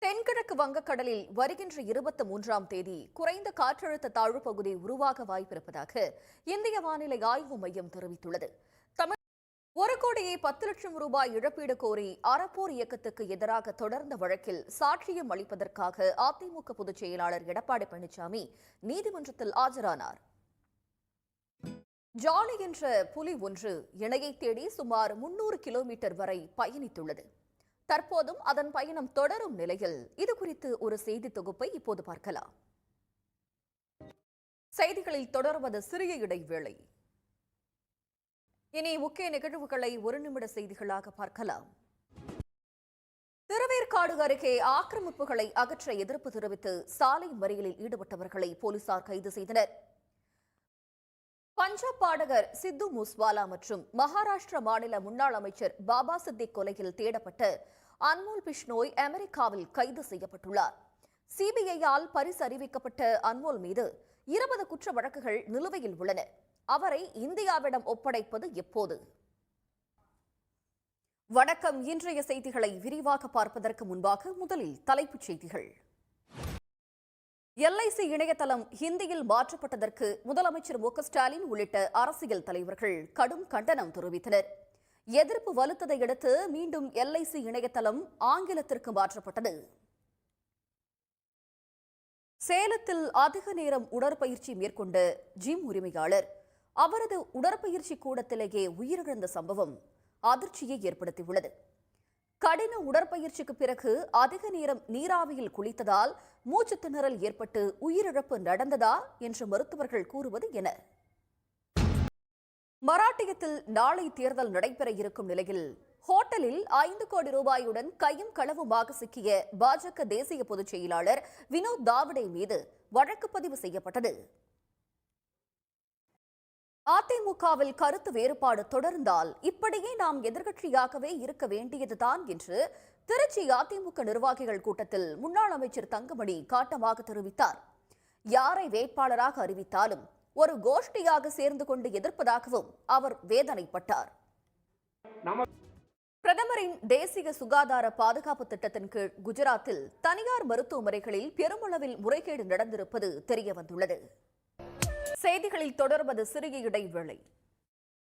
தென்கிழக்கு வங்கக்கடலில் வருகின்ற 23ஆம் தேதி குறைந்த காற்றழுத்த தாழ்வு பகுதி உருவாக வாய்ப்பிருப்பதாக இந்திய வானிலை ஆய்வு மையம் தெரிவித்துள்ளது. ஒரு கோடியே 10 லட்சம் ரூபாய் இழப்பீடு கோரி அறப்போர் இயக்கத்துக்கு எதிராக தொடர்ந்த வழக்கில் சாட்சியம் அளிப்பதற்காக அதிமுக பொதுச் செயலாளர் எடப்பாடி பழனிசாமி நீதிமன்றத்தில் ஆஜரானார். ஜாலி என்ற புலி ஒன்று இணையை தேடி சுமார் 300 கிலோமீட்டர் வரை பயணித்துள்ளது. தற்போதும் அதன் பயணம் தொடரும் நிலையில் இதுகுறித்து ஒரு செய்தி தொகுப்பை இப்போது பார்க்கலாம். செய்திகளில் தொடர்வது சிறிய இடைவேளை. இனி முக்கிய நிகழ்வுகளை ஒரு நிமிட செய்திகளாக பார்க்கலாம். திருவேற்காடு அருகே ஆக்கிரமிப்புகளை அகற்ற எதிர்ப்பு தெரிவித்து சாலை மறியலில் ஈடுபட்டவர்களை போலீசார் கைது செய்தனர். பஞ்சாப் பாடகர் சித்து மூஸ்வாலா மற்றும் மகாராஷ்டிர மாநில முன்னாள் அமைச்சர் பாபா சித்திக் கொலையில் தேடப்பட்ட அன்மோல் பிஷ்னோய் அமெரிக்காவில் கைது செய்யப்பட்டுள்ளார். சிபிஐயால் பரிசு அறிவிக்கப்பட்ட அன்மோல் மீது 20 குற்ற வழக்குகள் நிலுவையில் உள்ளன. அவரை இந்தியாவிடம் ஒப்படைப்பது எப்போது? வணக்கம். இன்றைய செய்திகளை விரிவாக பார்ப்பதற்கு முன்பாக முதலில் தலைப்புச் செய்திகள். எல்ஐசி இணையதளம் ஹிந்தியில் மாற்றப்பட்டதற்கு முதலமைச்சர் மு க ஸ்டாலின் உள்ளிட்ட அரசியல் தலைவர்கள் கடும் கண்டனம் தெரிவித்தனர். எதிர்ப்பு வலுத்ததை அடுத்து மீண்டும் எல்ஐசி இணையதளம் ஆங்கிலத்திற்கு மாற்றப்பட்டது. சேலத்தில் அதிக நேரம் உடற்பயிற்சி மேற்கொண்ட ஜிம் உரிமையாளர் அவரது உடற்பயிற்சி கூடத்திலேயே உயிரிழந்த சம்பவம் அதிர்ச்சியை ஏற்படுத்தியுள்ளது. கடின உடற்பயிற்சிக்கு பிறகு அதிக நேரம் நீராவியில் குளித்ததால் மூச்சு திணறல் ஏற்பட்டு உயிரிழப்பு நடந்ததா என்று மருத்துவர்கள் கூறுவது என? மராட்டியத்தில் நாளை தேர்தல் நடைபெற இருக்கும் நிலையில் ஹோட்டலில் 5 கோடி ரூபாயுடன் கையும் களவுமாக சிக்கிய பாஜக தேசிய பொதுச் செயலாளர் வினோத் தாவடே மீது வழக்கு பதிவு செய்யப்பட்டது. அதிமுகவில் கருத்து வேறுபாடு தொடர்ந்தால் இப்படியே நாம் எதிர்க்கட்சியாகவே இருக்க வேண்டியதுதான் என்று திருச்சி அதிமுக நிர்வாகிகள் கூட்டத்தில் முன்னாள் அமைச்சர் தங்கமணி காட்டமாக தெரிவித்தார். யாரை வேட்பாளராக அறிவித்தாலும் ஒரு கோஷ்டியாக சேர்ந்து கொண்டு எதிர்ப்பதாகவும் அவர் வேதனைப்பட்டார். பிரதமரின் தேசிய சுகாதார பாதுகாப்பு திட்டத்தின் கீழ் குஜராத்தில் தனியார் மருத்துவமனைகளில் பெருமளவில் முறைகேடு நடந்திருப்பது தெரியவந்துள்ளது. செய்திகளில் தொடர்வது சிறிய இடைவேளை.